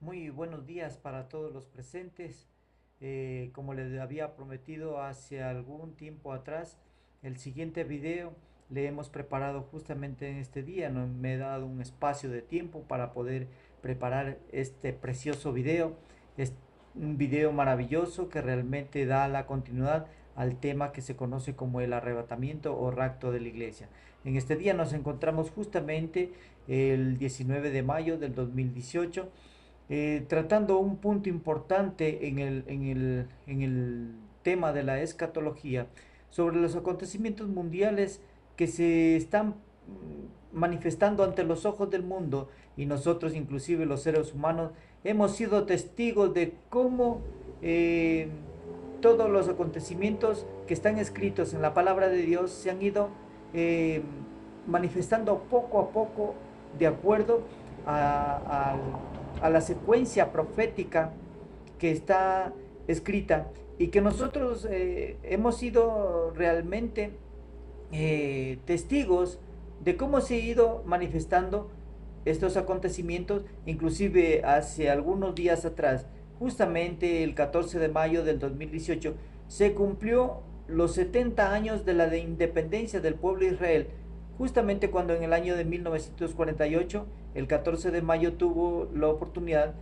Muy buenos días para todos los presentes. Como les había prometido hace algún tiempo atrás, el siguiente video le hemos preparado justamente en este día. No me he dado un espacio de tiempo para poder preparar este precioso video. Es un video maravilloso que realmente da la continuidad al tema que se conoce como el arrebatamiento o rapto de la iglesia. En este día nos encontramos justamente el 19 de mayo del 2018, tratando un punto importante en el tema de la escatología sobre los acontecimientos mundiales que se están manifestando ante los ojos del mundo, y nosotros, inclusive los seres humanos, hemos sido testigos de cómo eh, todos los acontecimientos que están escritos en la palabra de Dios se han ido eh, manifestando poco a poco de acuerdo a, a la secuencia profética que está escrita, y que nosotros hemos sido realmente testigos de cómo se ha ido manifestando estos acontecimientos. Inclusive hace algunos días atrás, justamente el 14 de mayo del 2018, se cumplió los 70 años de la independencia del pueblo de Israel, justamente cuando en el año de 1948, el 14 de mayo, tuvo la oportunidad,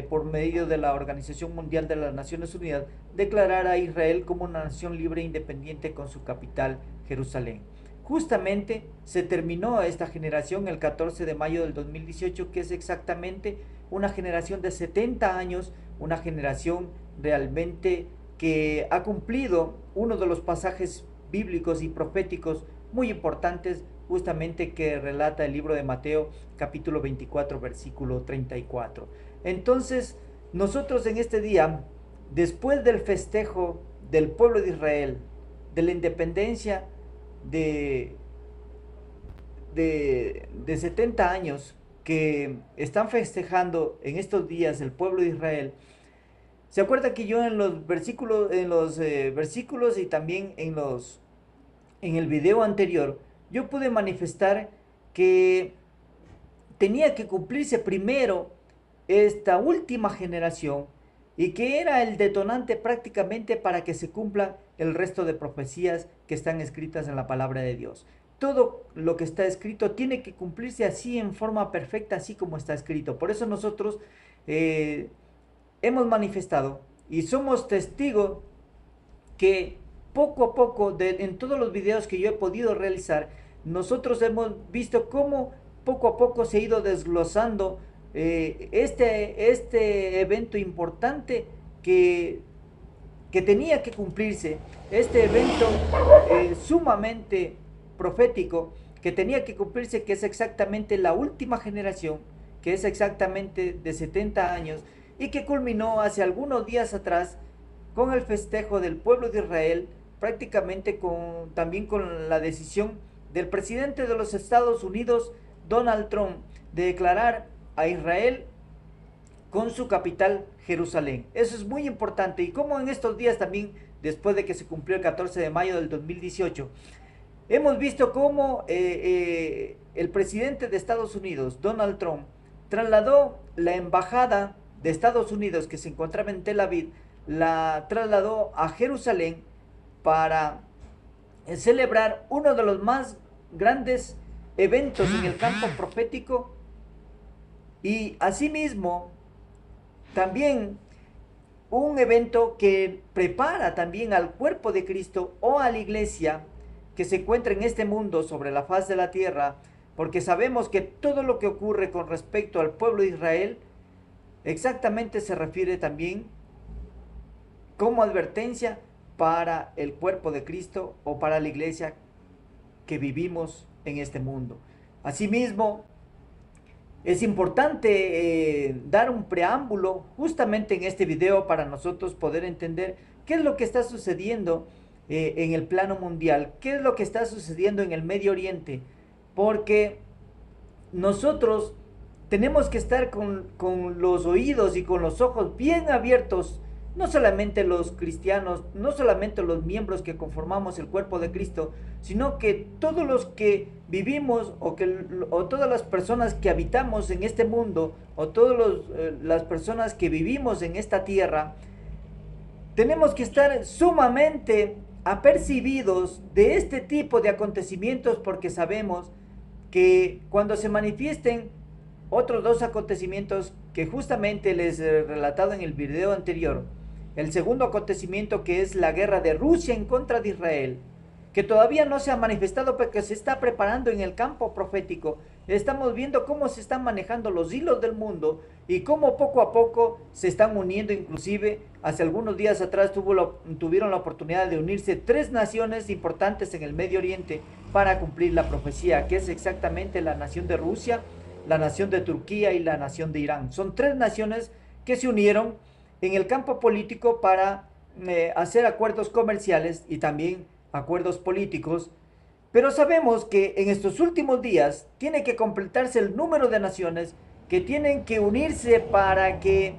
por medio de la Organización Mundial de las Naciones Unidas, declarar a Israel como una nación libre e independiente con su capital, Jerusalén. Justamente se terminó esta generación el 14 de mayo del 2018, que es exactamente una generación de 70 años, una generación realmente que ha cumplido uno de los pasajes bíblicos y proféticos muy importantes, justamente que relata el libro de Mateo, capítulo 24, versículo 34. Entonces, nosotros en este día, después del festejo del pueblo de Israel, de la independencia de, de 70 años que están festejando en estos días el pueblo de Israel, se acuerda que yo en los versículos y también en el video anterior, yo pude manifestar que tenía que cumplirse primero esta última generación, y que era el detonante prácticamente para que se cumplan el resto de profecías que están escritas en la palabra de Dios. Todo lo que está escrito tiene que cumplirse así, en forma perfecta, así como está escrito. Por eso nosotros eh, hemos manifestado y somos testigos que poco a poco, en todos los videos que yo he podido realizar, nosotros hemos visto cómo poco a poco se ha ido desglosando este evento importante que, que tenía que cumplirse, este evento sumamente profético que tenía que cumplirse, que es exactamente la última generación, que es exactamente de 70 años, y que culminó hace algunos días atrás con el festejo del pueblo de Israel, prácticamente también con la decisión del presidente de los Estados Unidos, Donald Trump, de declarar a Israel con su capital, Jerusalén. Eso es muy importante. Y como en estos días también, después de que se cumplió el 14 de mayo del 2018, hemos visto cómo el presidente de Estados Unidos, Donald Trump, trasladó la embajada de Estados Unidos, que se encontraba en Tel Aviv, la trasladó a Jerusalén para celebrar uno de los más grandes eventos en el campo profético, y asimismo también un evento que prepara también al cuerpo de Cristo o a la iglesia que se encuentra en este mundo sobre la faz de la tierra, porque sabemos que todo lo que ocurre con respecto al pueblo de Israel exactamente se refiere también como advertencia para el cuerpo de Cristo o para la iglesia que vivimos en este mundo. Asimismo, es importante dar un preámbulo justamente en este video para nosotros poder entender qué es lo que está sucediendo en el plano mundial, qué es lo que está sucediendo en el Medio Oriente, porque nosotros tenemos que estar con los oídos y con los ojos bien abiertos no solamente los cristianos, no solamente los miembros que conformamos el cuerpo de Cristo, sino que todos los que vivimos o todas las personas que habitamos en este mundo o todas las personas que vivimos en esta tierra, tenemos que estar sumamente apercibidos de este tipo de acontecimientos porque sabemos que cuando se manifiesten otros dos acontecimientos que justamente les he relatado en el video anterior, el segundo acontecimiento que es la guerra de Rusia en contra de Israel, que todavía no se ha manifestado porque se está preparando en el campo profético. Estamos viendo cómo se están manejando los hilos del mundo y cómo poco a poco se están uniendo. Inclusive hace algunos días atrás tuvieron la oportunidad de unirse tres naciones importantes en el Medio Oriente para cumplir la profecía, que es exactamente la nación de Rusia, la nación de Turquía y la nación de Irán. Son tres naciones que se unieron en el campo político para hacer acuerdos comerciales y también acuerdos políticos, pero sabemos que en estos últimos días tiene que completarse el número de naciones que tienen que unirse para que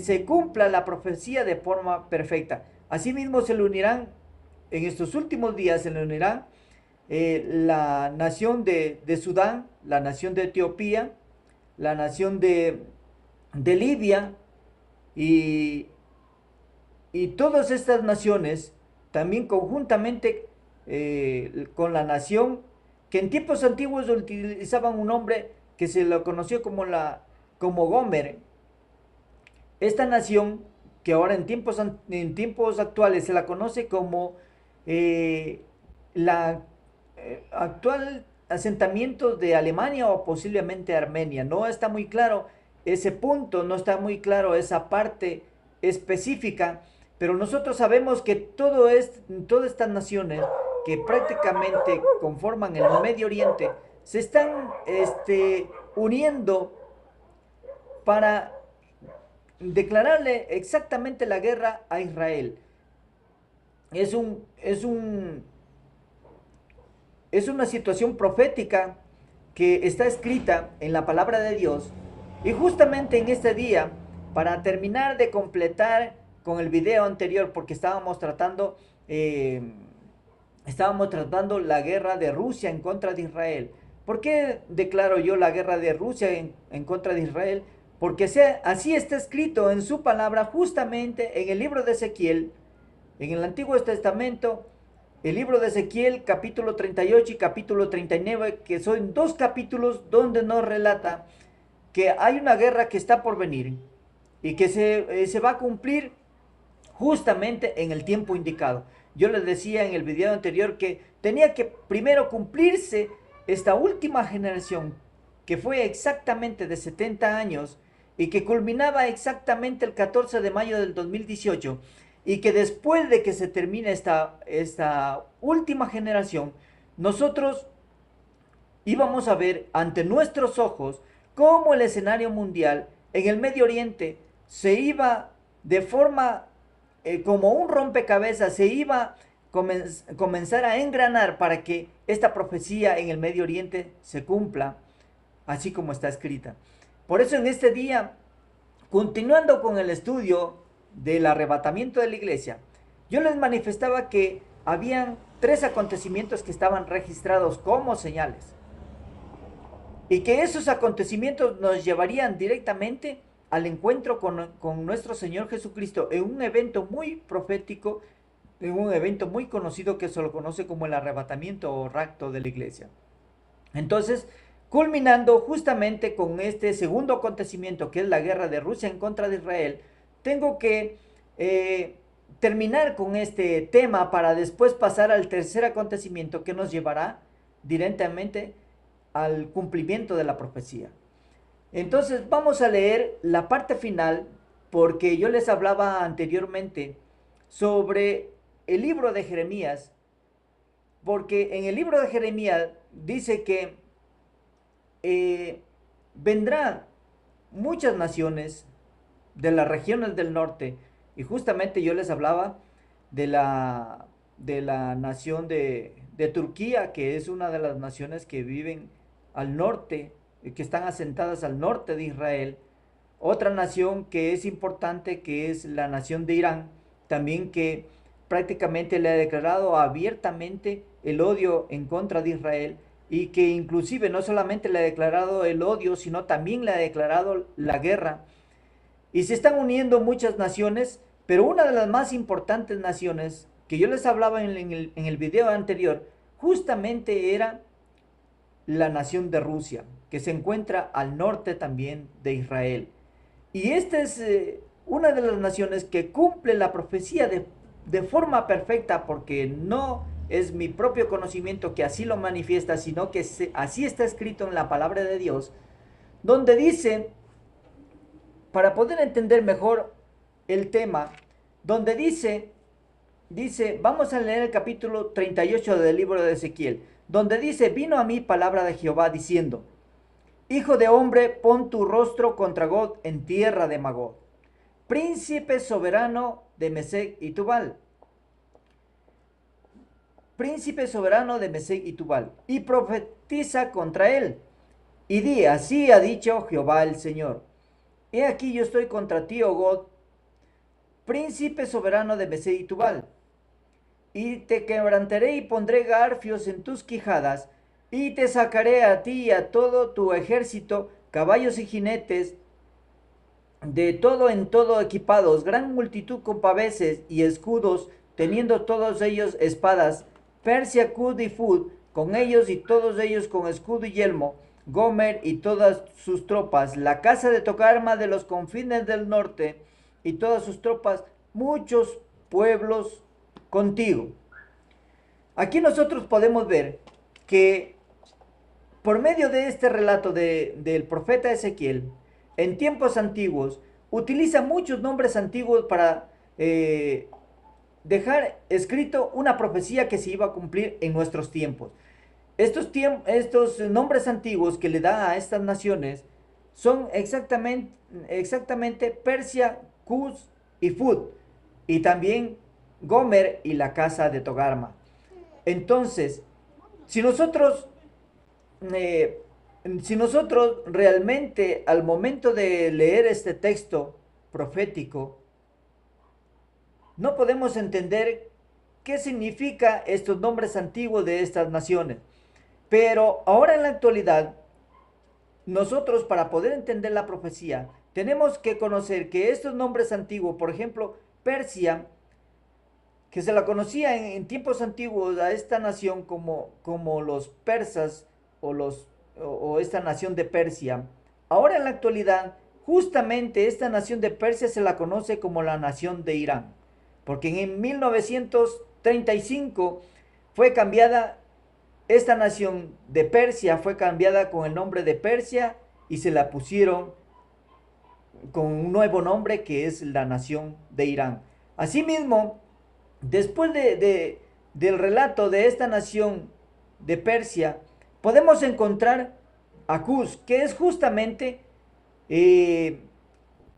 se cumpla la profecía de forma perfecta. Asimismo se le unirán, en estos últimos días se le unirán la nación de Sudán, la nación de Etiopía, la nación de Libia y, y todas estas naciones también conjuntamente con la nación que en tiempos antiguos utilizaban un nombre que se lo conoció como Gomer. Esta nación que ahora en tiempos actuales se la conoce como eh, la actual asentamiento de Alemania o posiblemente Armenia. No está muy claro ese punto, no está muy claro esa parte específica, pero nosotros sabemos que todas estas naciones que prácticamente conforman el Medio Oriente se están uniendo para declararle exactamente la guerra a Israel. Es un, es un, es una situación profética que está escrita en la palabra de Dios. Y justamente en este día, para terminar de completar con el video anterior, porque estábamos tratando la guerra de Rusia en contra de Israel. ¿Por qué declaro yo la guerra de Rusia en contra de Israel? Porque así está escrito en su palabra justamente en el libro de Ezequiel, en el Antiguo Testamento, el libro de Ezequiel capítulo 38 y capítulo 39, que son dos capítulos donde nos relata que hay una guerra que está por venir y que se va a cumplir justamente en el tiempo indicado. Yo les decía en el video anterior que tenía que primero cumplirse esta última generación, que fue exactamente de 70 años y que culminaba exactamente el 14 de mayo del 2018, y que después de que se termine esta última generación, nosotros íbamos a ver ante nuestros ojos cómo el escenario mundial en el Medio Oriente se iba de forma como un rompecabezas, se iba a comenzar a engranar para que esta profecía en el Medio Oriente se cumpla así como está escrita. Por eso en este día, continuando con el estudio del arrebatamiento de la iglesia, yo les manifestaba que habían tres acontecimientos que estaban registrados como señales y que esos acontecimientos nos llevarían directamente al encuentro con nuestro Señor Jesucristo en un evento muy profético, en un evento muy conocido que se lo conoce como el arrebatamiento o rapto de la iglesia. Entonces, culminando justamente con este segundo acontecimiento, que es la guerra de Rusia en contra de Israel, tengo que terminar con este tema para después pasar al tercer acontecimiento que nos llevará directamente al cumplimiento de la profecía. Entonces vamos a leer la parte final porque yo les hablaba anteriormente sobre el libro de Jeremías, porque en el libro de Jeremías dice que vendrán muchas naciones de las regiones del norte, y justamente yo les hablaba de la nación de Turquía, que es una de las naciones que viven al norte, que están asentadas al norte de Israel, Otra nación que es importante, que es la nación de Irán, también que prácticamente le ha declarado abiertamente el odio en contra de Israel y que inclusive no solamente le ha declarado el odio, sino también le ha declarado la guerra. Y se están uniendo muchas naciones, pero una de las más importantes naciones que yo les hablaba en el video anterior, justamente era la nación de Rusia, que se encuentra al norte también de Israel. Y esta es una de las naciones que cumple la profecía de forma perfecta, porque no es mi propio conocimiento que así lo manifiesta, sino que así está escrito en la palabra de Dios, donde dice, para poder entender mejor el tema, donde dice, vamos a leer el capítulo 38 del libro de Ezequiel, donde dice, vino a mí palabra de Jehová diciendo, hijo de hombre, pon tu rostro contra Gog en tierra de Magog, príncipe soberano de Mesec y Tubal, príncipe soberano de Mesec y Tubal, y profetiza contra él, y di, así ha dicho Jehová el Señor, he aquí yo estoy contra ti, oh Gog, príncipe soberano de Mesec y Tubal, y te quebrantaré y pondré garfios en tus quijadas, y te sacaré a ti y a todo tu ejército, caballos y jinetes, de todo en todo equipados, gran multitud con paveses y escudos, teniendo todos ellos espadas, Persia, Cud y Fud, con ellos y todos ellos con escudo y yelmo, Gomer y todas sus tropas, la casa de Togarma de los confines del norte y todas sus tropas, muchos pueblos contigo. Aquí nosotros podemos ver que por medio de este relato del profeta Ezequiel, en tiempos antiguos, utiliza muchos nombres antiguos para dejar escrito una profecía que se iba a cumplir en nuestros tiempos. Estos nombres antiguos que le da a estas naciones son exactamente Persia, Cus y Fud, y también Gomer y la casa de Togarma. Entonces, si nosotros eh, si nosotros realmente al momento de leer este texto profético, no podemos entender qué significa estos nombres antiguos de estas naciones. Pero ahora en la actualidad, nosotros para poder entender la profecía, tenemos que conocer que estos nombres antiguos, por ejemplo, Persia, que se la conocía en tiempos antiguos a esta nación como los persas o, o esta nación de Persia. Ahora en la actualidad, justamente esta nación de Persia se la conoce como la nación de Irán, porque en 1935 fue cambiada esta nación de Persia, fue cambiada con el nombre de Persia y se la pusieron con un nuevo nombre que es la nación de Irán. Asimismo, después del relato de esta nación de Persia, podemos encontrar a Cus, que es justamente eh,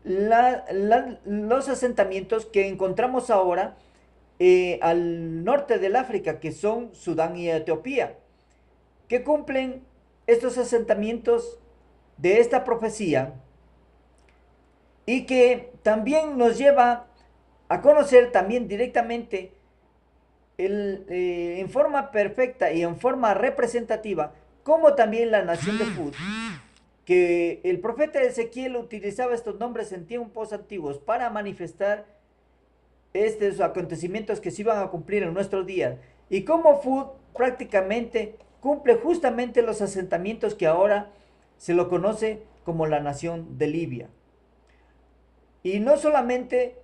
los asentamientos que encontramos ahora al norte del África, que son Sudán y Etiopía, que cumplen estos asentamientos de esta profecía y que también nos lleva a conocer también directamente en forma perfecta y en forma representativa, como también la nación de Fud, que el profeta Ezequiel utilizaba estos nombres en tiempos antiguos para manifestar estos acontecimientos que se iban a cumplir en nuestros días, y como Fud prácticamente cumple justamente los asentamientos que ahora se lo conoce como la nación de Libia. Y no solamente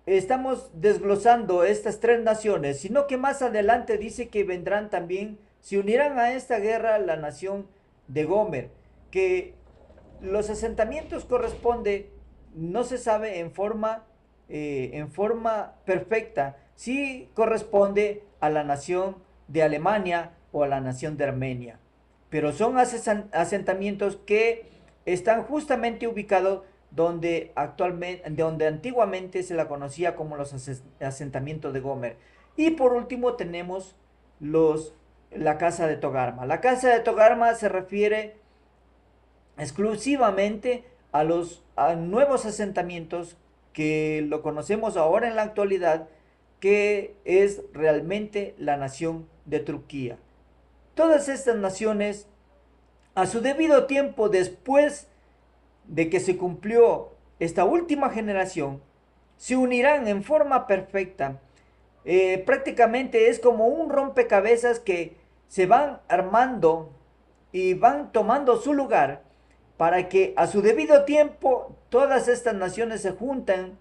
estamos desglosando estas tres naciones, sino que más adelante dice que vendrán también, se unirán a esta guerra la nación de Gomer, que los asentamientos corresponde, no se sabe en forma perfecta, si corresponde a la nación de Alemania o a la nación de Armenia, pero son asentamientos que están justamente ubicados donde antiguamente se la conocía como los asentamientos de Gomer. Y por último tenemos la casa de Togarma. La casa de Togarma se refiere exclusivamente a nuevos asentamientos que lo conocemos ahora en la actualidad, que es realmente la nación de Turquía. Todas estas naciones, a su debido tiempo, después de que se cumplió esta última generación, se unirán en forma perfecta. Prácticamente es como un rompecabezas que se van armando y van tomando su lugar para que a su debido tiempo todas estas naciones se junten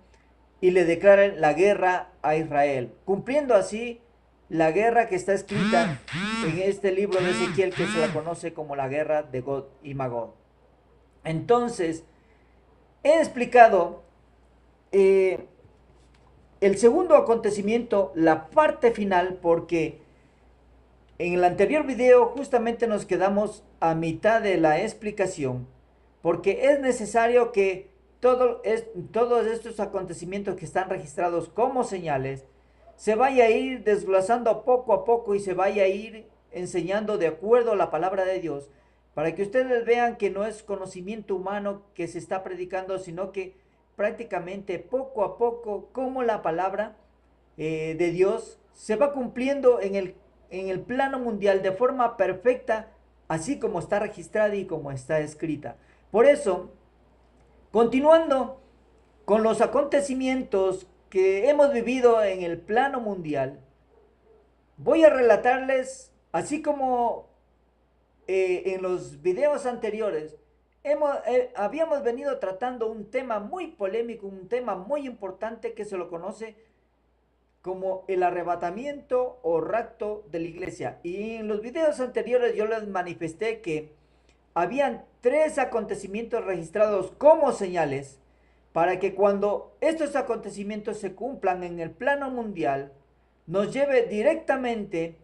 y le declaren la guerra a Israel, cumpliendo así la guerra que está escrita en este libro de Ezequiel, que se la conoce como la guerra de Gog y Magog. Entonces, he explicado el segundo acontecimiento, la parte final, porque en el anterior video justamente nos quedamos a mitad de la explicación, porque es necesario que todos estos acontecimientos que están registrados como señales se vaya a ir desglosando poco a poco y se vaya a ir enseñando de acuerdo a la palabra de Dios, para que ustedes vean que no es conocimiento humano que se está predicando, sino que prácticamente poco a poco, como la palabra de Dios se va cumpliendo en el plano mundial de forma perfecta, así como está registrada y como está escrita. Por eso, continuando con los acontecimientos que hemos vivido en el plano mundial, voy a relatarles, así como en los videos anteriores, habíamos venido tratando un tema muy polémico, un tema muy importante que se lo conoce como el arrebatamiento o rapto de la iglesia. Y en los videos anteriores yo les manifesté que habían tres acontecimientos registrados como señales para que cuando estos acontecimientos se cumplan en el plano mundial, nos lleve directamente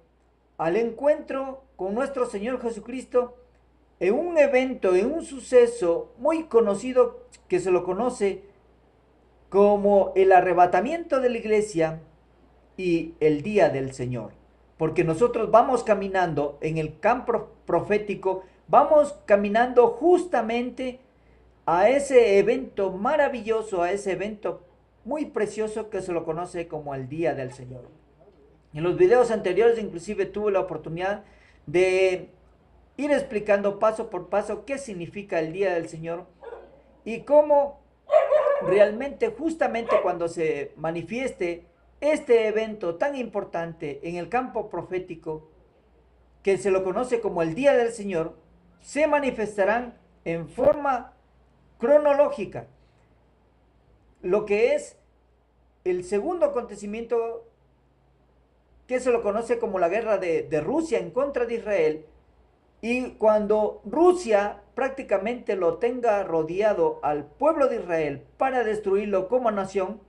al encuentro con nuestro Señor Jesucristo en un evento, en un suceso muy conocido que se lo conoce como el arrebatamiento de la iglesia y el día del Señor. Porque nosotros vamos caminando en el campo profético, vamos caminando justamente a ese evento maravilloso, a ese evento muy precioso que se lo conoce como el día del Señor. En los videos anteriores inclusive tuve la oportunidad de ir explicando paso por paso qué significa el día del Señor y cómo realmente justamente cuando se manifieste este evento tan importante en el campo profético, que se lo conoce como el Día del Señor, se manifestarán en forma cronológica. Lo que es el segundo acontecimiento, que se lo conoce como la guerra de Rusia en contra de Israel, y cuando Rusia prácticamente lo tenga rodeado al pueblo de Israel para destruirlo como nación,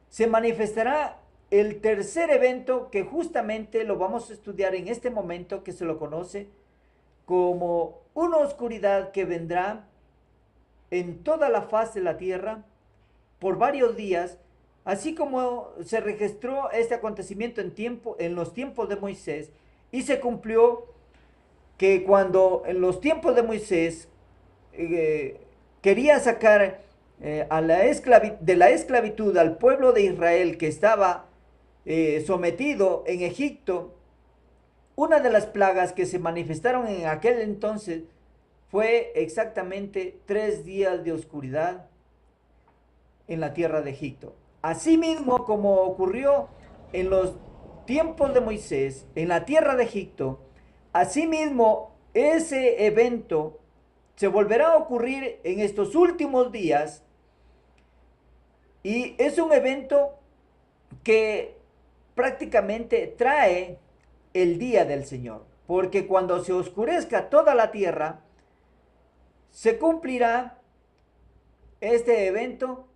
se manifestará el tercer evento que justamente lo vamos a estudiar en este momento, que se lo conoce como una oscuridad que vendrá en toda la faz de la tierra por varios días, así como se registró este acontecimiento en los tiempos de Moisés, y se cumplió que cuando en los tiempos de Moisés quería sacar de la esclavitud al pueblo de Israel que estaba sometido en Egipto, una de las plagas que se manifestaron en aquel entonces fue exactamente 3 días de oscuridad en la tierra de Egipto. Asimismo, como ocurrió en los tiempos de Moisés, en la tierra de Egipto, asimismo ese evento se volverá a ocurrir en estos últimos días, y es un evento que prácticamente trae el día del Señor, porque cuando se oscurezca toda la tierra, se cumplirá este evento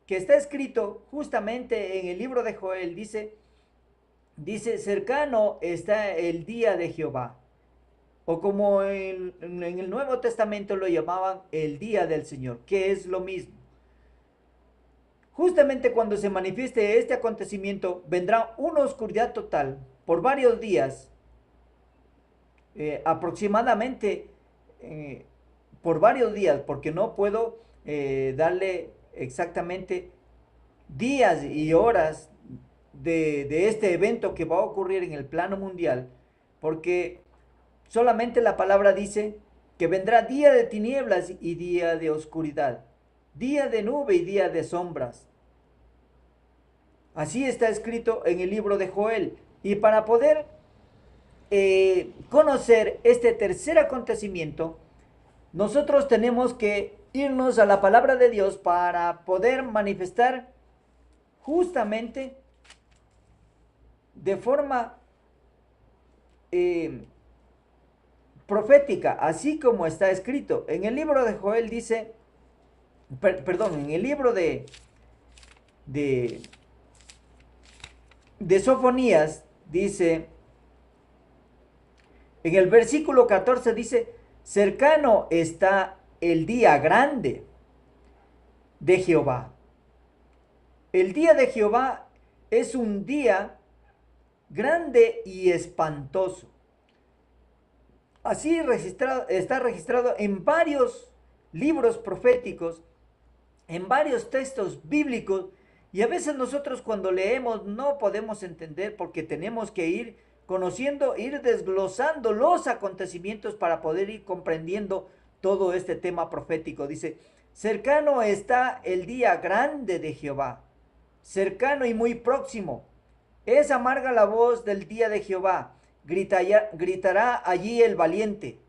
que está escrito justamente en el libro de Joel. Dice, cercano está el día de Jehová, o como en el Nuevo Testamento lo llamaban el día del Señor, que es lo mismo. Justamente cuando se manifieste este acontecimiento, vendrá una oscuridad total por varios días, aproximadamente por varios días, porque no puedo darle exactamente días y horas de este evento que va a ocurrir en el plano mundial, porque solamente la palabra dice que vendrá día de tinieblas y día de oscuridad, día de nube y día de sombras. Así está escrito en el libro de Joel. Y para poder conocer este tercer acontecimiento, nosotros tenemos que irnos a la palabra de Dios para poder manifestar justamente de forma eh, profética, así como está escrito. En el libro de Joel dice, perdón, en el libro de, de Sofonías dice, en el versículo 14 dice, cercano está el día grande de Jehová. El día de Jehová es un día grande y espantoso. Así está registrado en varios libros proféticos, en varios textos bíblicos, y a veces nosotros cuando leemos no podemos entender porque tenemos que ir conociendo, ir desglosando los acontecimientos para poder ir comprendiendo todo este tema profético. Dice, cercano está el día grande de Jehová, cercano y muy próximo. Es amarga la voz del día de Jehová, gritará allí el valiente.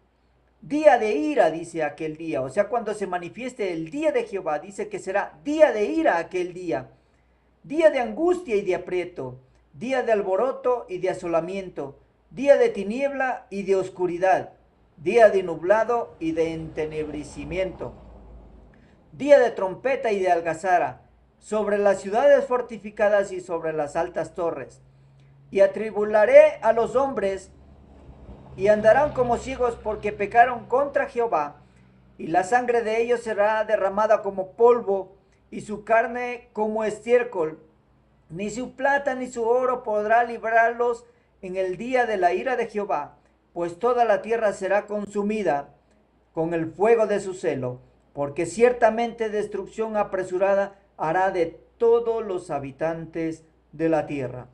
Día de ira, dice aquel día. O sea, cuando se manifieste el día de Jehová, dice que será día de ira aquel día. Día de angustia y de aprieto. Día de alboroto y de asolamiento. Día de tiniebla y de oscuridad. Día de nublado y de entenebrecimiento. Día de trompeta y de algazara. Sobre las ciudades fortificadas y sobre las altas torres. Y atribularé a los hombres y andarán como ciegos porque pecaron contra Jehová, y la sangre de ellos será derramada como polvo, y su carne como estiércol. Ni su plata ni su oro podrá librarlos en el día de la ira de Jehová, pues toda la tierra será consumida con el fuego de su celo, porque ciertamente destrucción apresurada hará de todos los habitantes de la tierra.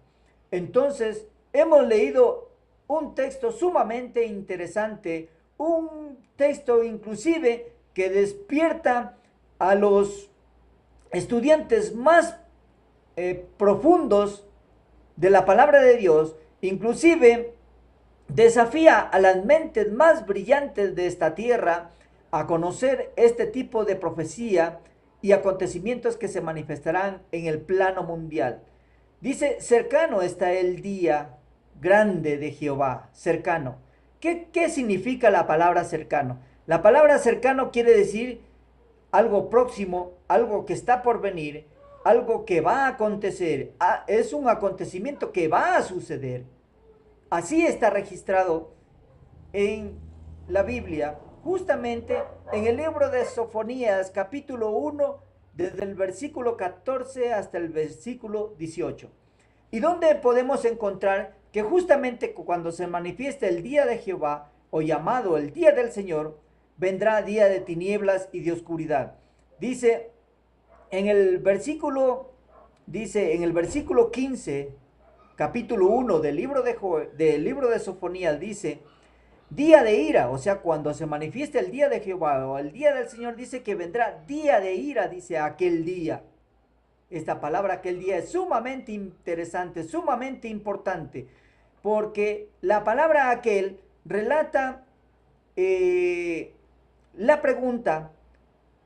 Entonces, hemos leído un texto sumamente interesante, un texto inclusive que despierta a los estudiantes más profundos de la palabra de Dios, inclusive desafía a las mentes más brillantes de esta tierra a conocer este tipo de profecía y acontecimientos que se manifestarán en el plano mundial. Dice, cercano está el día grande de Jehová, cercano. ¿Qué significa la palabra cercano? La palabra cercano quiere decir algo próximo, algo que está por venir, algo que va a acontecer, es un acontecimiento que va a suceder. Así está registrado en la Biblia, justamente en el libro de Sofonías, capítulo 1, desde el versículo 14 hasta el versículo 18. Y donde podemos encontrar que justamente cuando se manifieste el día de Jehová, o llamado el día del Señor, vendrá día de tinieblas y de oscuridad. Dice en el versículo, en el versículo 15, capítulo 1 del libro de Sofonías, dice, día de ira, o sea, cuando se manifieste el día de Jehová o el día del Señor, dice que vendrá día de ira, dice aquel día. Esta palabra aquel día es sumamente interesante, sumamente importante, porque la palabra aquel relata la pregunta,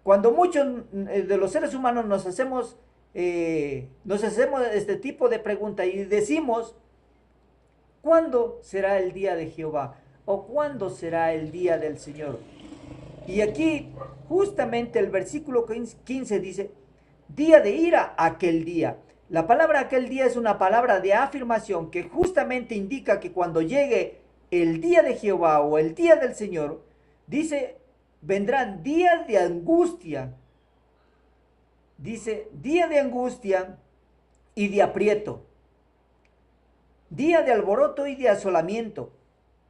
cuando muchos de los seres humanos nos hacemos este tipo de pregunta y decimos, ¿cuándo será el día de Jehová? ¿O cuándo será el día del Señor? Y aquí justamente el versículo 15 dice, día de ira aquel día. La palabra aquel día es una palabra de afirmación que justamente indica que cuando llegue el día de Jehová o el día del Señor, dice, vendrán días de angustia. Dice, día de angustia y de aprieto. Día de alboroto y de asolamiento.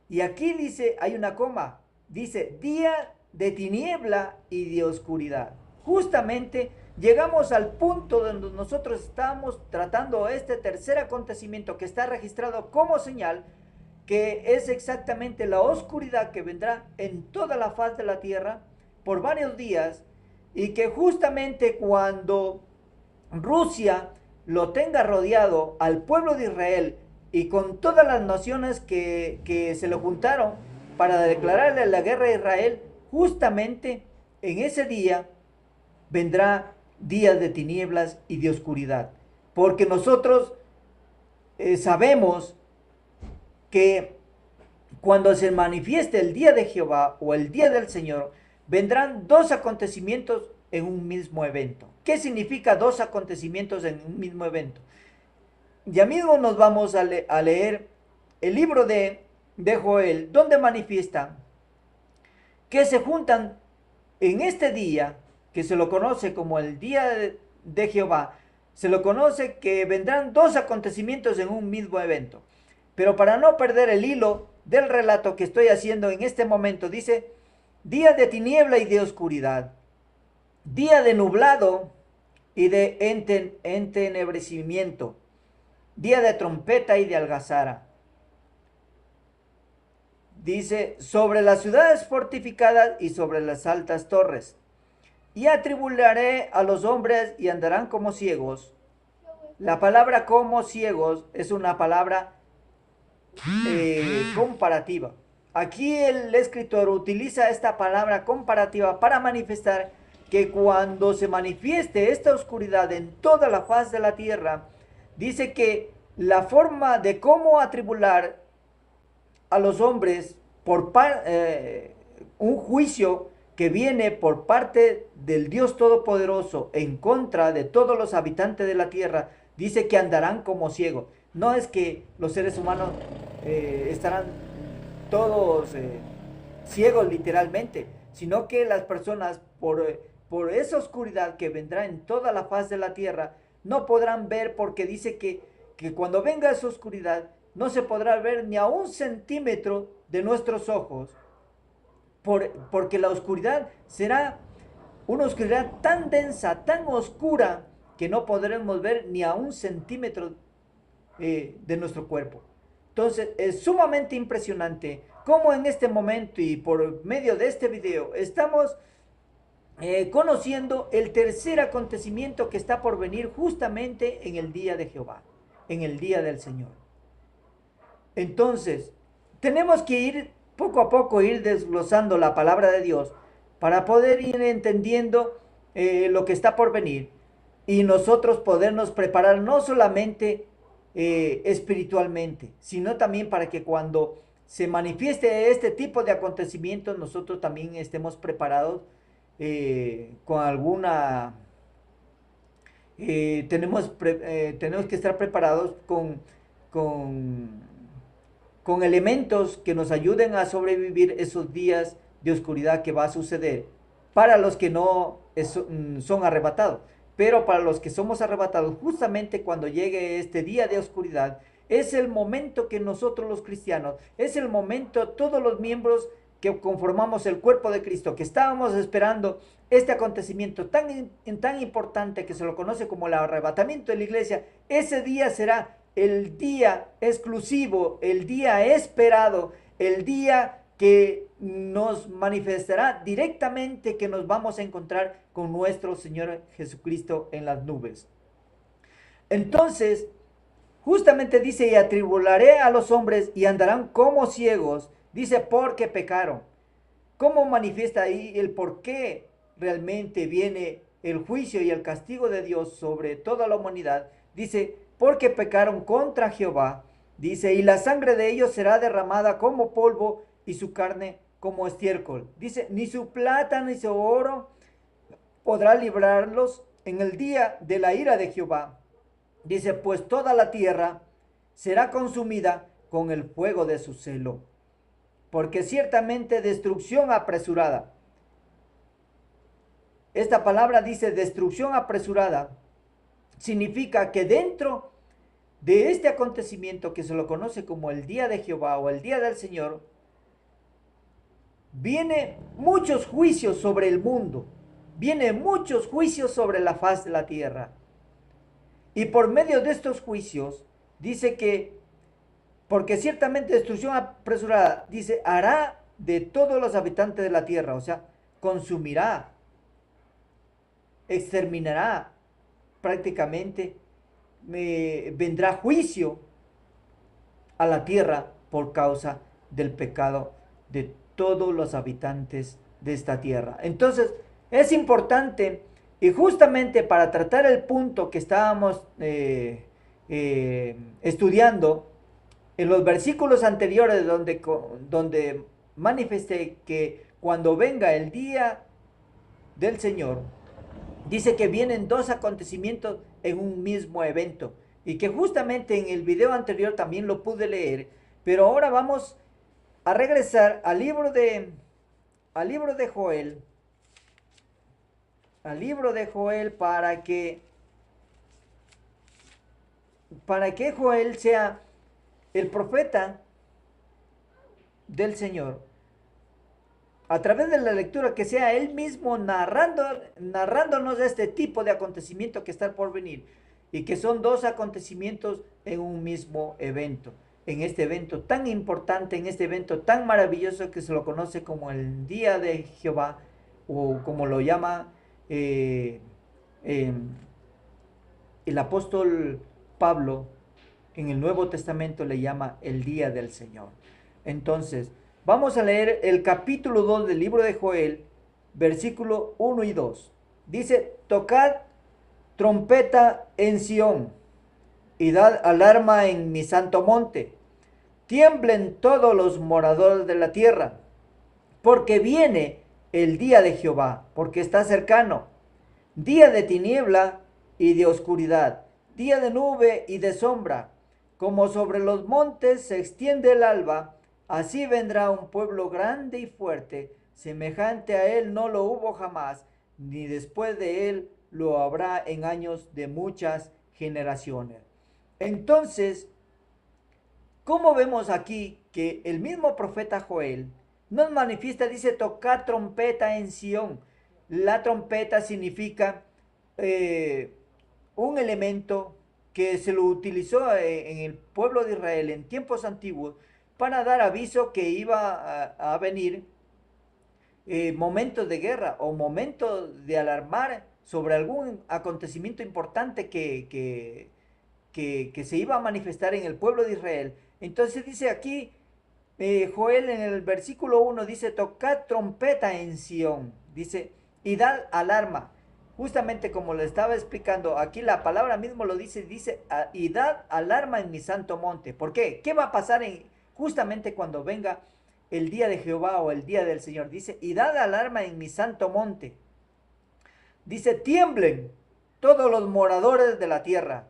Y aquí dice, hay una coma, dice, día de tiniebla y de oscuridad. justamente llegamos al punto donde nosotros estamos tratando este tercer acontecimiento que está registrado como señal, que es exactamente la oscuridad que vendrá en toda la faz de la tierra por varios días, y que justamente cuando Rusia lo tenga rodeado al pueblo de Israel y con todas las naciones que se lo juntaron para declararle la guerra a Israel, justamente en ese día vendrá días de tinieblas y de oscuridad. Porque nosotros sabemos que cuando se manifieste el día de Jehová o el día del Señor, vendrán dos acontecimientos en un mismo evento. ¿Qué significa dos acontecimientos en un mismo evento? Ya mismo nos vamos a leer el libro de Joel, donde manifiesta que se juntan en este día, que se lo conoce como el día de Jehová, se lo conoce que vendrán dos acontecimientos en un mismo evento. Pero para no perder el hilo del relato que estoy haciendo en este momento, dice, día de tiniebla y de oscuridad, día de nublado y de entenebrecimiento, día de trompeta y de algazara. Dice, sobre las ciudades fortificadas y sobre las altas torres. Y atribularé a los hombres y andarán como ciegos. La palabra como ciegos es una palabra comparativa. Aquí el escritor utiliza esta palabra comparativa para manifestar que cuando se manifieste esta oscuridad en toda la faz de la tierra, dice que la forma de cómo atribular a los hombres por un juicio que viene por parte del Dios Todopoderoso en contra de todos los habitantes de la tierra, dice que andarán como ciegos. No es que los seres humanos estarán todos ciegos literalmente, sino que las personas por esa oscuridad que vendrá en toda la faz de la tierra, no podrán ver, porque dice que cuando venga esa oscuridad, no se podrá ver ni a un centímetro de nuestros ojos, porque la oscuridad será una oscuridad tan densa, tan oscura, que no podremos ver ni a un centímetro de nuestro cuerpo. Entonces es sumamente impresionante cómo en este momento y por medio de este video estamos conociendo el tercer acontecimiento que está por venir justamente en el día de Jehová, en el día del Señor. Entonces, tenemos que ir poco a poco, ir desglosando la palabra de Dios para poder ir entendiendo lo que está por venir y nosotros podernos preparar no solamente espiritualmente, sino también para que cuando se manifieste este tipo de acontecimientos, nosotros también estemos preparados con alguna... tenemos que estar preparados con elementos que nos ayuden a sobrevivir esos días de oscuridad que va a suceder para los que no son arrebatados. Pero para los que somos arrebatados, justamente cuando llegue este día de oscuridad, es el momento que nosotros los cristianos, es el momento todos los miembros que conformamos el cuerpo de Cristo, que estábamos esperando este acontecimiento tan importante que se lo conoce como el arrebatamiento de la iglesia. Ese día será el día exclusivo, el día esperado, el día que nos manifestará directamente que nos vamos a encontrar con nuestro Señor Jesucristo en las nubes. Entonces, justamente dice, y atribularé a los hombres y andarán como ciegos, dice, porque pecaron. ¿Cómo manifiesta ahí el por qué realmente viene el juicio y el castigo de Dios sobre toda la humanidad? Dice, porque pecaron contra Jehová, dice, y la sangre de ellos será derramada como polvo y su carne como estiércol. Dice, ni su plata ni su oro podrá librarlos en el día de la ira de Jehová. Dice, pues toda la tierra será consumida con el fuego de su celo, porque ciertamente destrucción apresurada. Esta palabra dice destrucción apresurada. Significa que dentro de este acontecimiento que se lo conoce como el día de Jehová o el día del Señor, viene muchos juicios sobre el mundo. vienen muchos juicios sobre la faz de la tierra. Y por medio de estos juicios, dice que, porque ciertamente destrucción apresurada, dice, hará de todos los habitantes de la tierra, o sea, consumirá, exterminará prácticamente, vendrá juicio a la tierra por causa del pecado de todos los habitantes de esta tierra. Entonces, es importante, y justamente para tratar el punto que estábamos estudiando, en los versículos anteriores donde manifesté que cuando venga el día del Señor, dice que vienen dos acontecimientos en un mismo evento y que justamente en el video anterior también lo pude leer, pero ahora vamos a regresar al libro de Joel, al libro de Joel para que Joel sea el profeta del Señor, a través de la lectura, que sea él mismo narrándonos este tipo de acontecimiento que está por venir, y que son dos acontecimientos en un mismo evento, en este evento tan importante, en este evento tan maravilloso que se lo conoce como el Día de Jehová, o como lo llama eh, eh, el apóstol Pablo en el Nuevo Testamento, le llama el Día del Señor. Entonces, vamos a leer el capítulo 2 del libro de Joel, versículo 1 y 2. Dice, tocad trompeta en Sión y dad alarma en mi santo monte. Tiemblen todos los moradores de la tierra, porque viene el día de Jehová, porque está cercano. Día de tiniebla y de oscuridad, día de nube y de sombra. Como sobre los montes se extiende el alba, así vendrá un pueblo grande y fuerte, semejante a él no lo hubo jamás, ni después de él lo habrá en años de muchas generaciones. Entonces, ¿cómo vemos aquí que el mismo profeta Joel nos manifiesta? Dice, tocar trompeta en Sión. La trompeta significa eh, un elemento que se lo utilizó en el pueblo de Israel en tiempos antiguos para dar aviso que iba a venir momentos de guerra o momentos de alarmar sobre algún acontecimiento importante que se iba a manifestar en el pueblo de Israel. Entonces dice aquí, Joel en el versículo 1 dice, tocad trompeta en Sión, dice, y dad alarma. Justamente como lo estaba explicando, aquí la palabra mismo lo dice, y dad alarma en mi santo monte. ¿Por qué? ¿Qué va a pasar justamente cuando venga el día de Jehová o el día del Señor? Dice, y dad alarma en mi santo monte. Dice, tiemblen todos los moradores de la tierra,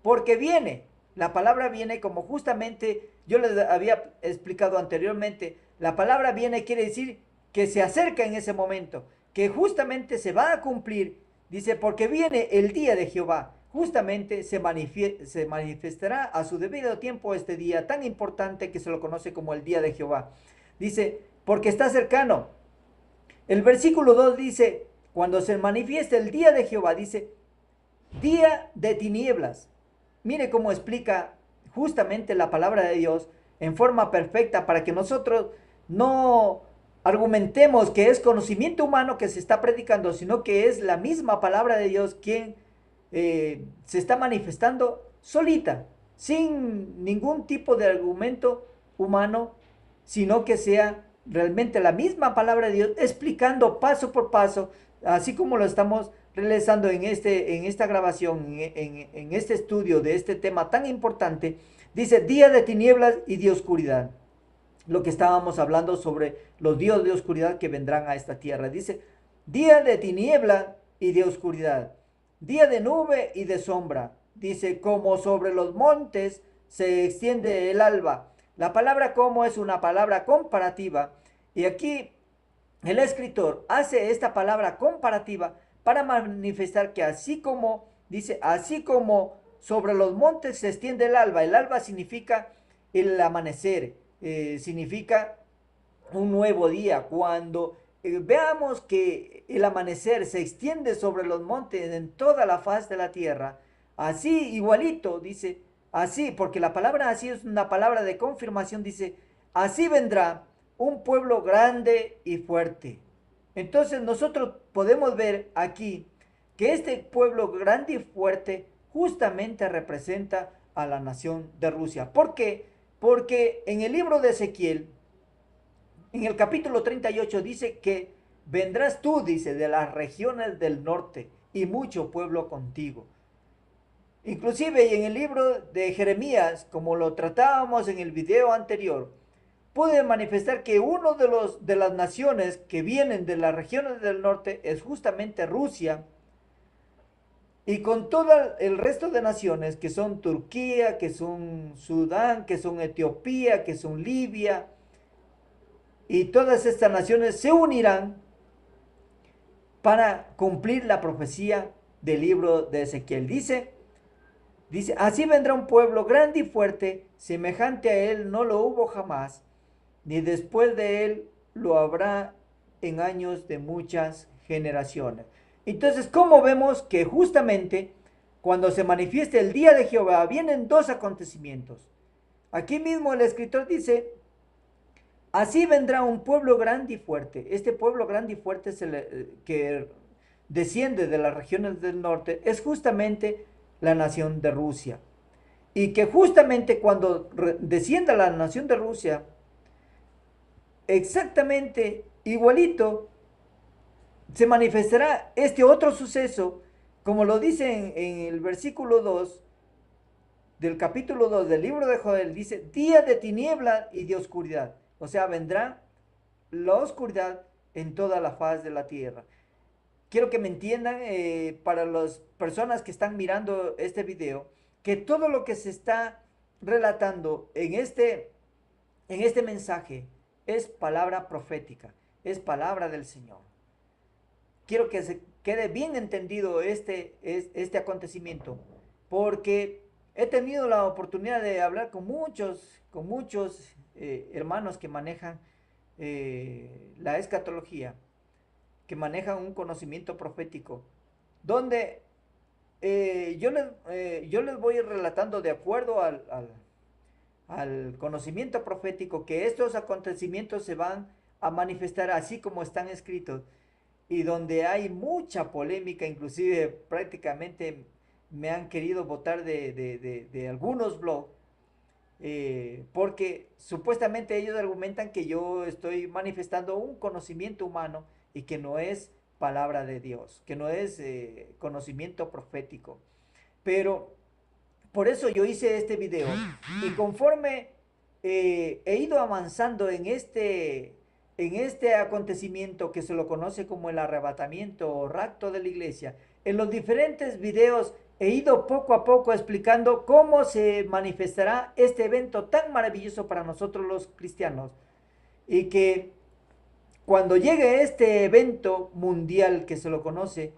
porque viene. La palabra viene como justamente yo les había explicado anteriormente. La palabra viene quiere decir que se acerca en ese momento, que justamente se va a cumplir. Dice, porque viene el día de Jehová. Justamente se manifestará a su debido tiempo este día tan importante que se lo conoce como el día de Jehová. Dice, porque está cercano. El versículo 2 dice, cuando se manifiesta el día de Jehová, dice, día de tinieblas. Mire cómo explica justamente la palabra de Dios en forma perfecta para que nosotros no argumentemos que es conocimiento humano que se está predicando, sino que es la misma palabra de Dios quien se está manifestando solita, sin ningún tipo de argumento humano, sino que sea realmente la misma palabra de Dios explicando paso por paso, así como lo estamos realizando en esta grabación, en este estudio de este tema tan importante. Dice, día de tinieblas y de oscuridad. Lo que estábamos hablando sobre los días de oscuridad que vendrán a esta tierra. Dice, día de tiniebla y de oscuridad, día de nube y de sombra. Dice, como sobre los montes se extiende el alba. La palabra como es una palabra comparativa. Y aquí el escritor hace esta palabra comparativa para manifestar que así como, dice, así como sobre los montes se extiende el alba significa el amanecer, significa un nuevo día, cuando veamos que el amanecer se extiende sobre los montes en toda la faz de la tierra, así igualito, dice, así, porque la palabra así es una palabra de confirmación, dice, así vendrá un pueblo grande y fuerte. Entonces nosotros podemos ver aquí que este pueblo grande y fuerte justamente representa a la nación de Rusia. ¿Por qué? Porque en el libro de Ezequiel, en el capítulo 38 dice que vendrás tú, dice, de las regiones del norte y mucho pueblo contigo. Inclusive en el libro de Jeremías, como lo tratábamos en el video anterior, pude manifestar que uno de las naciones que vienen de las regiones del norte es justamente Rusia, y con todo el resto de naciones que son Turquía, que son Sudán, que son Etiopía, que son Libia, y todas estas naciones se unirán para cumplir la profecía del libro de Ezequiel. Dice, así vendrá un pueblo grande y fuerte, semejante a él no lo hubo jamás, ni después de él lo habrá en años de muchas generaciones. Entonces, ¿cómo vemos que justamente cuando se manifiesta el día de Jehová vienen dos acontecimientos? Aquí mismo el escritor dice, así vendrá un pueblo grande y fuerte. Este pueblo grande y fuerte que desciende de las regiones del norte es justamente la nación de Rusia. Y que justamente cuando descienda la nación de Rusia, exactamente igualito, se manifestará este otro suceso, como lo dice en el versículo 2 del capítulo 2 del libro de Joel, dice, día de tiniebla y de oscuridad. O sea, vendrá la oscuridad en toda la faz de la tierra. Quiero que me entiendan, para las personas que están mirando este video, que todo lo que se está relatando en este mensaje es palabra profética, es palabra del Señor. Quiero que se quede bien entendido este acontecimiento, porque he tenido la oportunidad de hablar con muchos hermanos que manejan la escatología, que manejan un conocimiento profético, donde yo les voy relatando de acuerdo al conocimiento profético que estos acontecimientos se van a manifestar así como están escritos, y donde hay mucha polémica, inclusive prácticamente me han querido votar de algunos blogs, porque supuestamente ellos argumentan que yo estoy manifestando un conocimiento humano y que no es palabra de Dios, que no es conocimiento profético. Pero por eso yo hice este video, y conforme he ido avanzando en este acontecimiento que se lo conoce como el arrebatamiento o rapto de la iglesia, en los diferentes videos he ido poco a poco explicando cómo se manifestará este evento tan maravilloso para nosotros los cristianos, y que cuando llegue este evento mundial que se lo conoce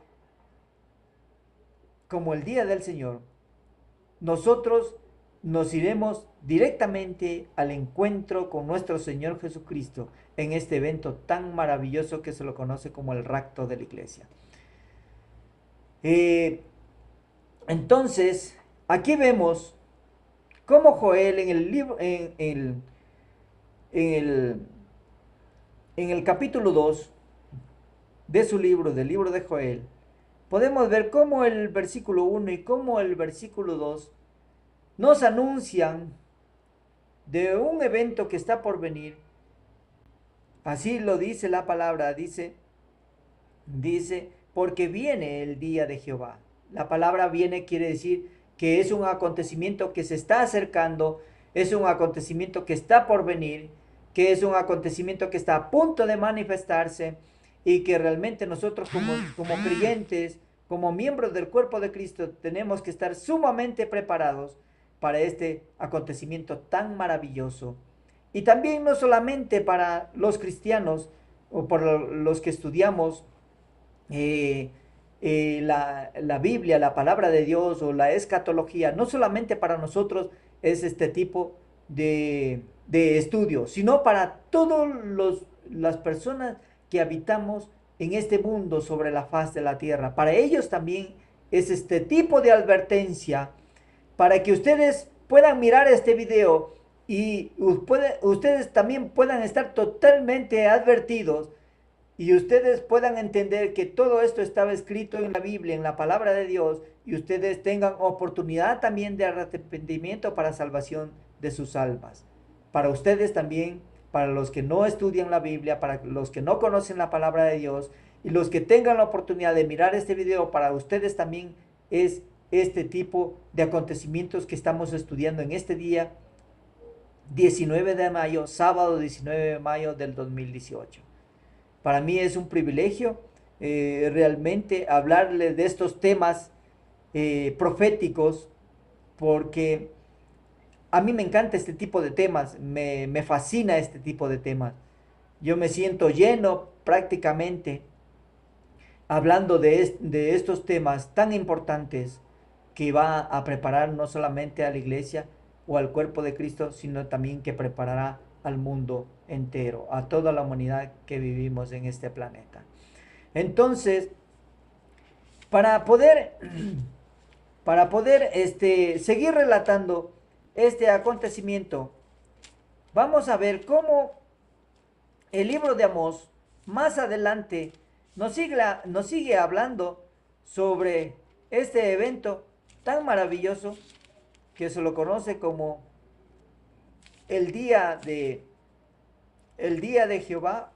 como el Día del Señor, nosotros nos iremos directamente al encuentro con nuestro Señor Jesucristo en este evento tan maravilloso que se lo conoce como el rapto de la iglesia. Eh, entonces, aquí vemos cómo Joel en el libro, en el, en el capítulo 2 de su libro, del libro de Joel, podemos ver cómo el versículo 1 y cómo el versículo 2 nos anuncian de un evento que está por venir. Así lo dice la palabra, dice, porque viene el día de Jehová. La palabra viene quiere decir que es un acontecimiento que se está acercando, es un acontecimiento que está por venir, que es un acontecimiento que está a punto de manifestarse, y que realmente nosotros como creyentes, como miembros del cuerpo de Cristo, tenemos que estar sumamente preparados para este acontecimiento tan maravilloso. Y también no solamente para los cristianos o para los que estudiamos la Biblia, la palabra de Dios o la escatología, no solamente para nosotros es este tipo de estudio, sino para todas las personas que habitamos en este mundo sobre la faz de la tierra. Para ellos también es este tipo de advertencia, para que ustedes puedan mirar este video y ustedes también puedan estar totalmente advertidos y ustedes puedan entender que todo esto estaba escrito en la Biblia, en la palabra de Dios, y ustedes tengan oportunidad también de arrepentimiento para salvación de sus almas. Para ustedes también, para los que no estudian la Biblia, para los que no conocen la palabra de Dios, y los que tengan la oportunidad de mirar este video, para ustedes también es este tipo de acontecimientos que estamos estudiando en este día 19 de mayo, sábado 19 de mayo del 2018. Para mí es un privilegio realmente hablarle de estos temas proféticos, porque a mí me encanta este tipo de temas, me fascina este tipo de temas. Yo me siento lleno prácticamente hablando de estos temas tan importantes que va a preparar no solamente a la iglesia o al cuerpo de Cristo, sino también que preparará al mundo entero, a toda la humanidad que vivimos en este planeta. Entonces, para poder, seguir relatando este acontecimiento, vamos a ver cómo el libro de Amós más adelante nos sigue hablando sobre este evento tan maravilloso que se lo conoce como el el día de Jehová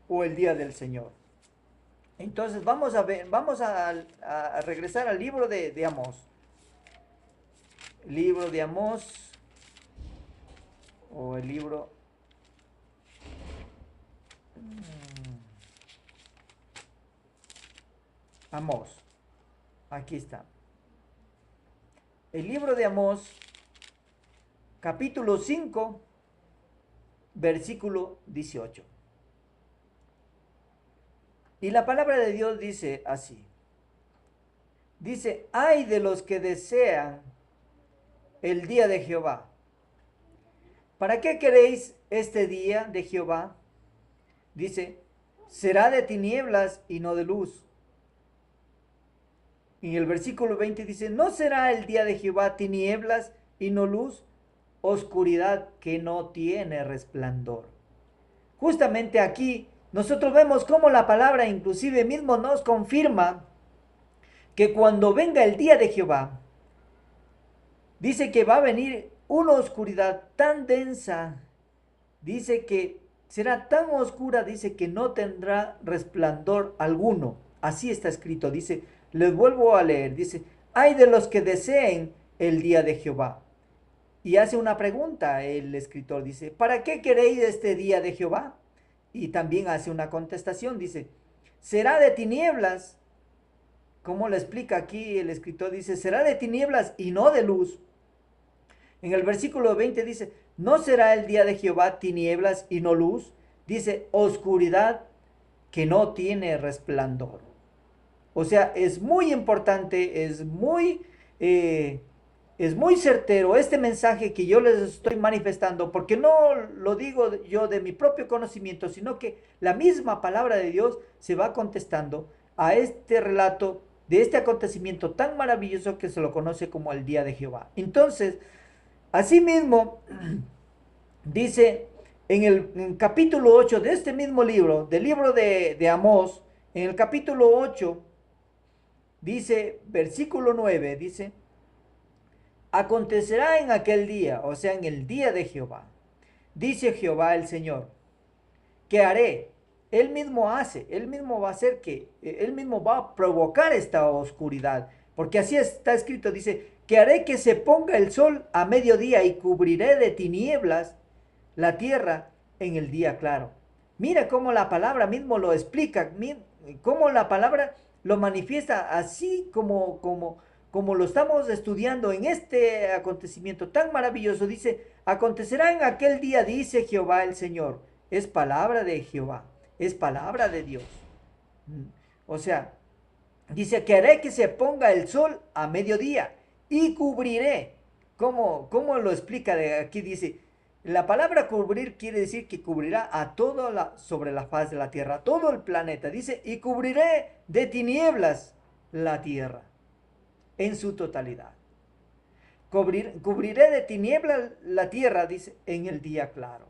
o el día del Señor. Entonces vamos a ver, a regresar al libro de Amós. Libro de Amós o el libro Amós. Aquí está. El libro de Amós, capítulo 5, versículo 18. Y la palabra de Dios dice así. Dice, ay de los que desean el día de Jehová. ¿Para qué queréis este día de Jehová? Dice, será de tinieblas y no de luz. Y el versículo 20 dice, ¿no será el día de Jehová tinieblas y no luz? Oscuridad que no tiene resplandor. Justamente aquí nosotros vemos cómo la palabra inclusive mismo nos confirma que cuando venga el día de Jehová, dice que va a venir una oscuridad tan densa, dice que será tan oscura, dice que no tendrá resplandor alguno. Así está escrito, dice, les vuelvo a leer, dice, ay de los que deseen el día de Jehová. Y hace una pregunta el escritor, dice, ¿para qué queréis este día de Jehová? Y también hace una contestación, dice, será de tinieblas. ¿Cómo le explica aquí el escritor? Dice, será de tinieblas y no de luz. En el versículo 20 dice, ¿no será el día de Jehová tinieblas y no luz? Dice, oscuridad que no tiene resplandor. O sea, es muy importante, es muy certero este mensaje que yo les estoy manifestando, porque no lo digo yo de mi propio conocimiento, sino que la misma palabra de Dios se va contestando a este relato de este acontecimiento tan maravilloso que se lo conoce como el día de Jehová. Entonces, asimismo, dice en el capítulo 8 de este mismo libro, del libro de Amós, en el capítulo 8, dice, versículo 9, dice, acontecerá en aquel día, o sea, en el día de Jehová, dice Jehová el Señor, que haré, él mismo hace, él mismo va a hacer él mismo va a provocar esta oscuridad, porque así está escrito, dice, que haré que se ponga el sol a mediodía y cubriré de tinieblas la tierra en el día claro. Mira cómo la palabra mismo lo explica, cómo la palabra lo manifiesta así como lo estamos estudiando en este acontecimiento tan maravilloso. Dice, acontecerá en aquel día, dice Jehová el Señor. Es palabra de Jehová, es palabra de Dios. O sea, dice que haré que se ponga el sol a mediodía y cubriré. ¿Cómo lo explica de aquí? Dice, La palabra cubrir quiere decir que cubrirá a sobre la faz de la tierra, todo el planeta. Dice, y cubriré de tinieblas la tierra en su totalidad. Cubriré de tinieblas la tierra, dice, en el día claro.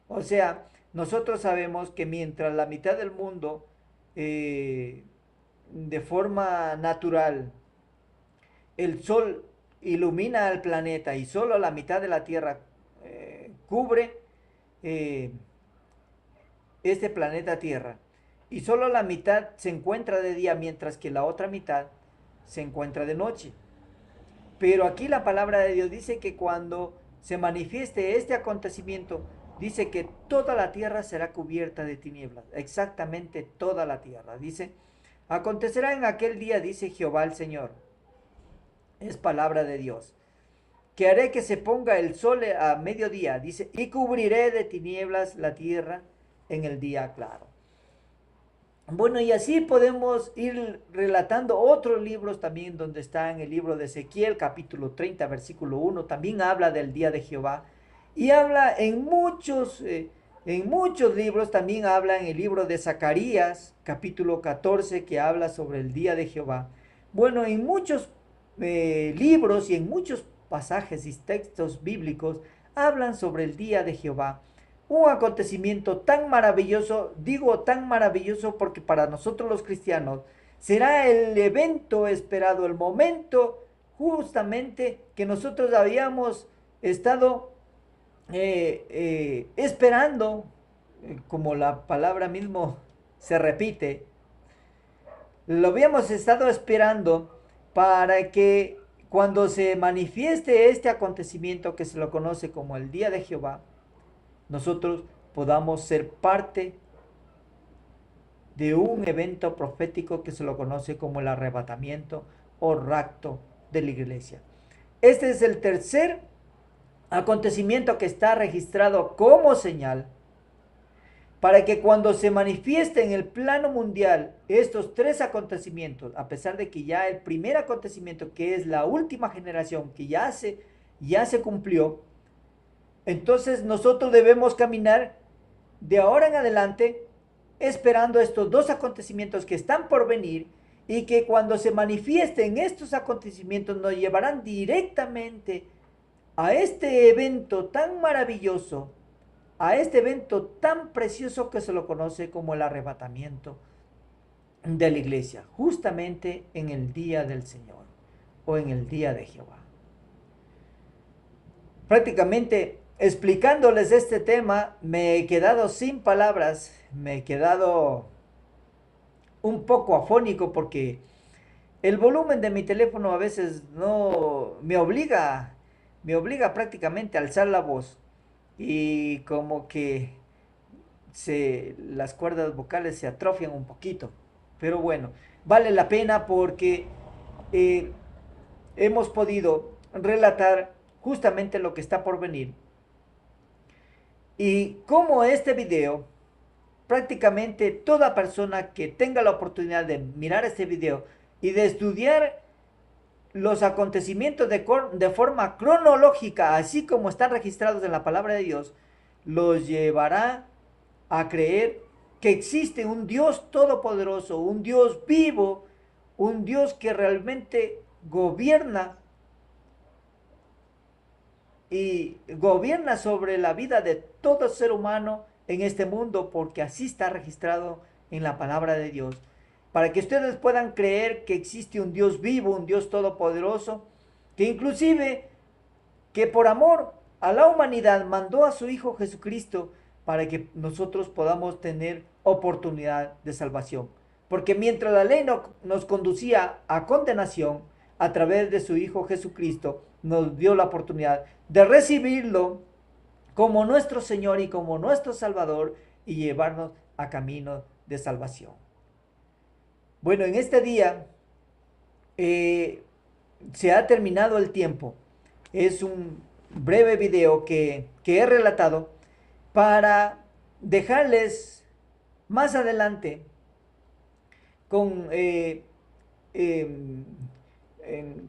O sea, nosotros sabemos que mientras la mitad del mundo, eh, de forma natural, el sol ilumina al planeta y solo la mitad de la tierra cubre eh, este planeta Tierra, y solo la mitad se encuentra de día, mientras que la otra mitad se encuentra de noche. Pero aquí la palabra de Dios dice que cuando se manifieste este acontecimiento, dice que toda la tierra será cubierta de tinieblas, exactamente toda la tierra. Dice, acontecerá en aquel día, dice Jehová el Señor, es palabra de Dios, que haré que se ponga el sol a mediodía, dice, y cubriré de tinieblas la tierra en el día claro. Bueno, y así podemos ir relatando otros libros también, donde está en el libro de Ezequiel, capítulo 30 versículo 1, también habla del día de Jehová. Y habla en muchos libros, también habla en el libro de Zacarías, capítulo 14, que habla sobre el día de Jehová. Bueno, en muchos libros y en muchos pasajes y textos bíblicos hablan sobre el día de Jehová, un acontecimiento tan maravilloso, digo tan maravilloso porque para nosotros los cristianos será el evento esperado, el momento justamente que nosotros habíamos estado esperando, como la palabra mismo se repite, lo habíamos estado esperando para que cuando se manifieste este acontecimiento que se lo conoce como el día de Jehová, nosotros podamos ser parte de un evento profético que se lo conoce como el arrebatamiento o rapto de la iglesia. Este es el tercer acontecimiento que está registrado como señal para que cuando se manifieste en el plano mundial estos tres acontecimientos, a pesar de que ya el primer acontecimiento, que es la última generación, que ya se cumplió, entonces nosotros debemos caminar de ahora en adelante esperando estos dos acontecimientos que están por venir, y que cuando se manifiesten estos acontecimientos nos llevarán directamente a este evento tan maravilloso, a este evento tan precioso que se lo conoce como el arrebatamiento de la iglesia, justamente en el día del Señor o en el día de Jehová. Prácticamente explicándoles este tema me he quedado sin palabras, me he quedado un poco afónico porque el volumen de mi teléfono a veces no me obliga prácticamente a alzar la voz, y como que las cuerdas vocales se atrofian un poquito. Pero bueno, vale la pena porque eh, hemos podido relatar justamente lo que está por venir. Y como este video, prácticamente toda persona que tenga la oportunidad de mirar este video y de estudiar los acontecimientos de forma cronológica, así como están registrados en la palabra de Dios, los llevará a creer que existe un Dios todopoderoso, un Dios vivo, un Dios que realmente gobierna y gobierna sobre la vida de todo ser humano en este mundo, porque así está registrado en la palabra de Dios. Para que ustedes puedan creer que existe un Dios vivo, un Dios todopoderoso, que inclusive que por amor a la humanidad mandó a su Hijo Jesucristo para que nosotros podamos tener oportunidad de salvación. Porque mientras la ley nos conducía a condenación, a través de su Hijo Jesucristo nos dio la oportunidad de recibirlo como nuestro Señor y como nuestro Salvador, y llevarnos a camino de salvación. Bueno, en este día se ha terminado el tiempo. Es un breve video que he relatado para dejarles más adelante con,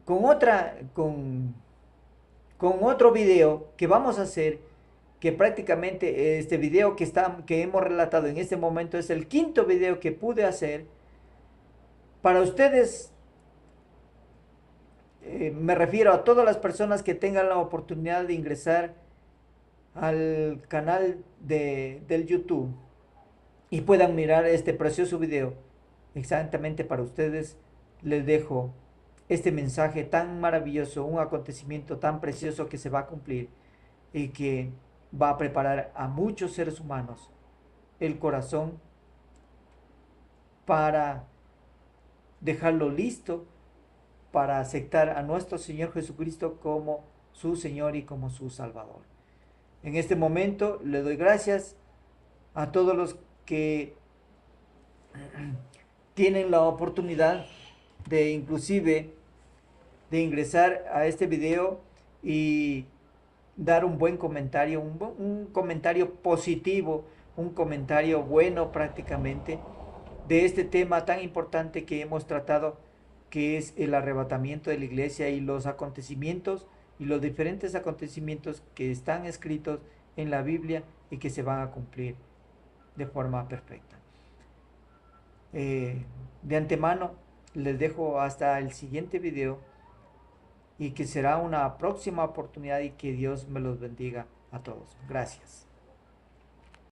con con otro video que vamos a hacer, que prácticamente este video que hemos relatado en este momento es el quinto video que pude hacer. Para ustedes, me refiero a todas las personas que tengan la oportunidad de ingresar al canal del YouTube y puedan mirar este precioso video. Exactamente para ustedes les dejo este mensaje tan maravilloso, un acontecimiento tan precioso que se va a cumplir y que va a preparar a muchos seres humanos el corazón para dejarlo listo para aceptar a nuestro Señor Jesucristo como su Señor y como su Salvador. En este momento le doy gracias a todos los que tienen la oportunidad de inclusive de ingresar a este video y dar un buen comentario, un comentario positivo, un comentario bueno prácticamente de este tema tan importante que hemos tratado, que es el arrebatamiento de la iglesia y los acontecimientos y los diferentes acontecimientos que están escritos en la Biblia y que se van a cumplir de forma perfecta. De antemano les dejo hasta el siguiente video y que será una próxima oportunidad y que Dios me los bendiga a todos. Gracias.